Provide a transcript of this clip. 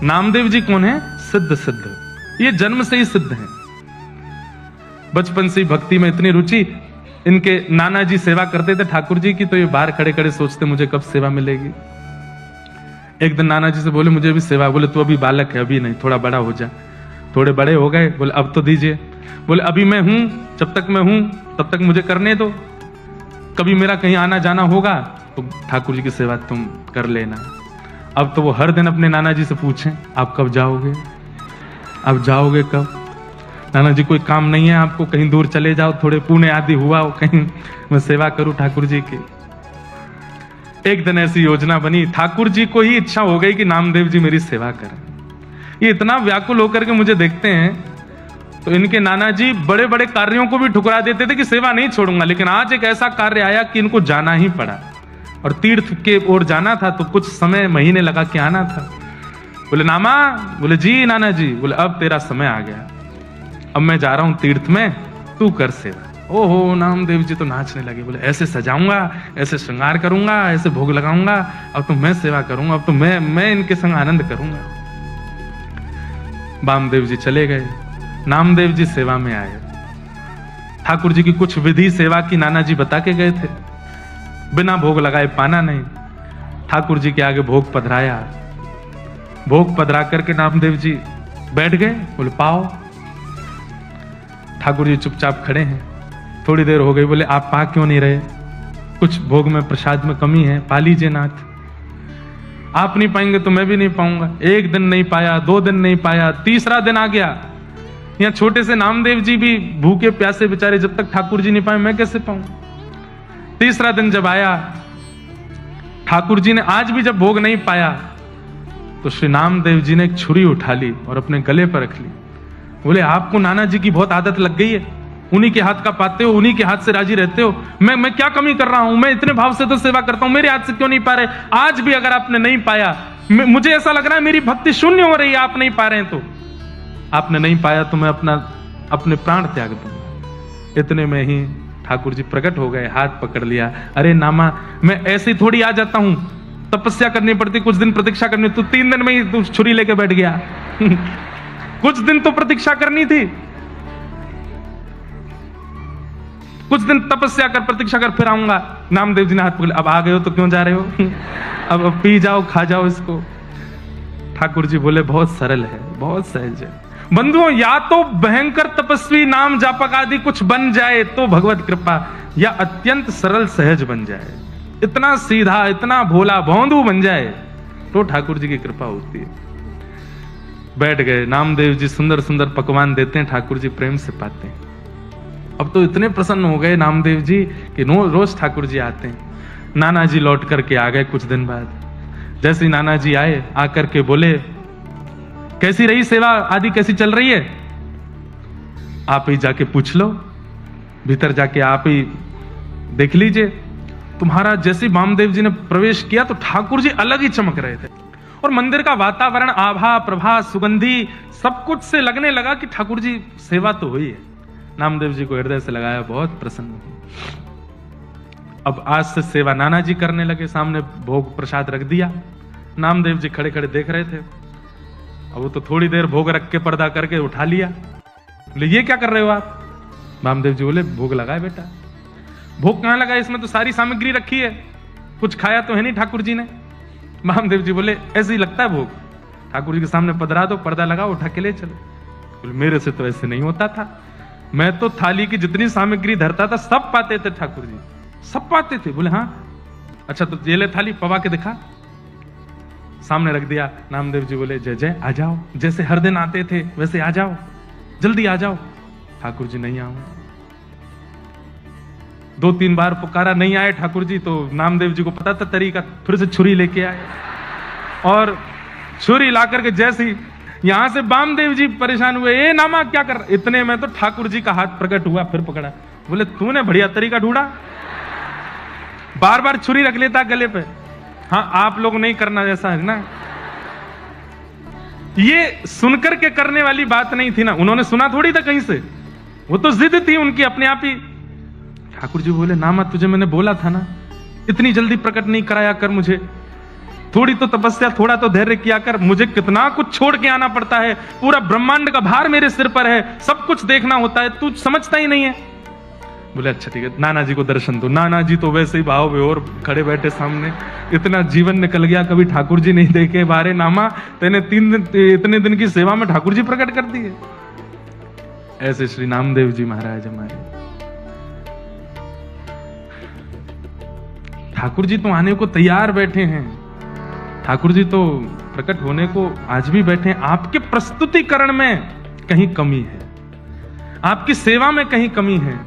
नामदेव जी कौन है? सिद्ध सिद्ध, ये जन्म से ही सिद्ध हैं। बचपन से ही भक्ति में इतनी रुचि, इनके नाना जी सेवा करते थे ठाकुर जी की, तो ये बाहर खड़े खड़े सोचते मुझे कब सेवा मिलेगी। एक दिन नाना जी से बोले मुझे भी सेवा, बोले तू अभी बालक है, अभी नहीं, थोड़ा बड़ा हो जा। थोड़े बड़े हो गए, बोले अब तो दीजिए। बोले अभी मैं हूं, जब तक मैं हूं तब तक मुझे करने दो, कभी मेरा कहीं आना जाना होगा तो ठाकुर जी की सेवा तुम कर लेना। अब तो वो हर दिन अपने नाना जी से पूछें आप कब जाओगे, आप जाओगे कब? नाना जी कोई काम नहीं है आपको, कहीं दूर चले जाओ, थोड़े पुण्य आदि हुआ हो कहीं, मैं सेवा करूं ठाकुर जी की। एक दिन ऐसी योजना बनी, ठाकुर जी को ही इच्छा हो गई कि नामदेव जी मेरी सेवा करें। ये इतना व्याकुल होकर के मुझे देखते हैं, तो इनके नाना जी बड़े बड़े कार्यों को भी ठुकरा देते थे कि सेवा नहीं छोड़ूंगा, लेकिन आज एक ऐसा कार्य आया कि इनको जाना ही पड़ा, और तीर्थ के ओर जाना था, तो कुछ समय महीने लगा के आना था। बोले नामा, बोले जी नाना जी, बोले अब तेरा समय आ गया, अब मैं जा रहा हूं तीर्थ में, तू कर सेवा। ओहो, नामदेव जी तो नाचने लगे, बोले ऐसे सजाऊंगा, ऐसे श्रृंगार करूंगा, ऐसे भोग लगाऊंगा, अब तो मैं सेवा करूंगा, अब तो मैं इनके संग आनंद करूंगा। वामदेव जी चले गए, नामदेव जी सेवा में आए। ठाकुर जी की कुछ विधि सेवा की नाना जी बता के गए थे, बिना भोग लगाए पाना नहीं। ठाकुर जी के आगे भोग पधराया, भोग पधरा करके नामदेव जी बैठ गए, बोले पाओ। ठाकुर जी चुपचाप खड़े हैं, थोड़ी देर हो गई, बोले आप पा क्यों नहीं रहे? कुछ भोग में प्रसाद में कमी है, पा लीजिए नाथ। आप नहीं पाएंगे तो मैं भी नहीं पाऊंगा। एक दिन नहीं पाया, 2 दिन नहीं पाया, तीसरा दिन आ गया। यहाँ छोटे से नामदेव जी भी भूखे प्यासे बेचारे, जब तक ठाकुर जी नहीं पाए मैं कैसे पाऊं? तीसरा दिन जब आया, ठाकुर जी ने आज भी जब भोग नहीं पाया, तो श्री नामदेव जी ने एक छुरी उठा ली और अपने गले पर रख ली। बोले आपको नाना जी की बहुत आदत लग गई है, उन्हीं के हाथ का पाते हो, उन्हीं के हाथ से राजी रहते हो। मैं क्या कमी कर रहा हूं? मैं इतने भाव से तो सेवा करता हूं, मेरे हाथ से क्यों नहीं पा रहे? आज भी अगर आपने नहीं पाया, मुझे ऐसा लग रहा है मेरी भक्ति शून्य हो रही है, आप नहीं पा रहे हैं, तो आपने नहीं पाया तो मैं अपने प्राण त्याग दूंगा। इतने में ही ठाकुर जी प्रकट हो गए, हाथ पकड़ लिया। अरे नामा, मैं ऐसे ही थोड़ी आ जाता हूं, तपस्या करनी पड़ती, कुछ दिन प्रतीक्षा करनी, तू 3 दिन में ही तू छुरी लेके बैठ गया। कुछ दिन तो प्रतीक्षा करनी थी, कुछ दिन तपस्या कर, प्रतीक्षा कर, फिर आऊंगा। नामदेव जी ने हाथ पकड़, अब आ गए हो तो क्यों जा रहे हो? अब पी जाओ, खा जाओ इसको। ठाकुर जी बोले बहुत सरल है, बहुत सहज है। बंधुओं, या तो भयंकर तपस्वी नाम जापक आदि कुछ बन जाए तो भगवत कृपा, या अत्यंत सरल सहज बन जाए, इतना सीधा, इतना भोला भौंदू बन जाए तो ठाकुर जी की कृपा होती है। बैठ गए, नामदेव जी सुंदर सुंदर पकवान देते हैं, ठाकुर जी प्रेम से पाते हैं। अब तो इतने प्रसन्न हो गए नामदेव जी कि रोज ठाकुर जी आते हैं। नाना जी लौट करके आ गए कुछ दिन बाद। जैसे ही नाना जी आए, आकर के बोले कैसी रही सेवा आदि, कैसी चल रही है? आप ही जाके पूछ लो, भीतर जाके आप ही देख लीजिए। तुम्हारा जैसे वामदेव जी ने प्रवेश किया तो ठाकुर जी अलग ही चमक रहे थे, और मंदिर का वातावरण, आभा, प्रभा, सुगंधी सब कुछ से लगने लगा कि ठाकुर जी सेवा तो हुई है। नामदेव जी को हृदय से लगाया, बहुत प्रसन्न हुए। अब आज से सेवा नाना जी करने लगे, सामने भोग प्रसाद रख दिया। नामदेव जी खड़े खड़े देख रहे थे। अब वो तो थोड़ी देर भोग रख के पर्दा करके उठा लिया। बोले ये क्या कर रहे हो आप? वामदेव जी बोले भोग लगाए बेटा। भोग कहां लगा? इसमें तो सारी सामग्री रखी है, कुछ खाया तो है नहीं ठाकुर जी ने। वामदेव जी बोले ऐसे ही लगता है भोग, ठाकुर जी के सामने पधरा दो, पर्दा लगाओ, उठा के ले चलो। बोले मेरे से तो ऐसे नहीं होता था, मैं तो थाली की जितनी सामग्री धरता था सब पाते थे ठाकुर जी, सब पाते थे। बोले हाँ, अच्छा तो ये ले थाली, पवा के दिखा। सामने रख दिया। नामदेव जी बोले जय जय, आ जाओ, जैसे हर दिन आते थे वैसे आ जाओ, जल्दी आ जाओ। ठाकुर जी नहीं आऊंगा। 2-3 बार पुकारा, नहीं आए ठाकुर जी, तो नामदेव जी को पता था तरीका, फिर से छुरी लेके आए, और छुरी ला करके जैसी यहां से वामदेव जी परेशान हुए, ए नामा क्या कर? इतने में तो ठाकुर जी का हाथ प्रकट हुआ, फिर पकड़ा। बोले तूने बढ़िया तरीका ढूंढा, बार बार छुरी रख लेता गले पे। हाँ, आप लोग नहीं करना जैसा है ना। ये सुनकर के करने वाली बात नहीं थी ना, उन्होंने सुना थोड़ी था कहीं से, वो तो जिद थी उनकी अपने आप ही। ठाकुर जी बोले नामा तुझे मैंने बोला था ना, इतनी जल्दी प्रकट नहीं कराया कर मुझे, थोड़ी तो तपस्या, थोड़ा तो धैर्य किया कर, मुझे कितना कुछ छोड़ के आना पड़ता है, पूरा ब्रह्मांड का भार मेरे सिर पर है, सब कुछ देखना होता है, तू समझता ही नहीं है। बोले अच्छा ठीक है, नाना जी को दर्शन दो। नाना जी तो वैसे ही भाव बेहोर खड़े बैठे सामने, इतना जीवन निकल गया, कभी ठाकुर जी नहीं देखे, बारे नामा तेने 3 दिन इतने दिन की सेवा में ठाकुर जी प्रकट कर दिए। ऐसे श्री नामदेव जी महाराज हमारे। ठाकुर जी तो आने को तैयार बैठे हैं, ठाकुर जी तो प्रकट होने को आज भी बैठे हैं। आपके प्रस्तुतिकरण में कहीं कमी है, आपकी सेवा में कहीं कमी है।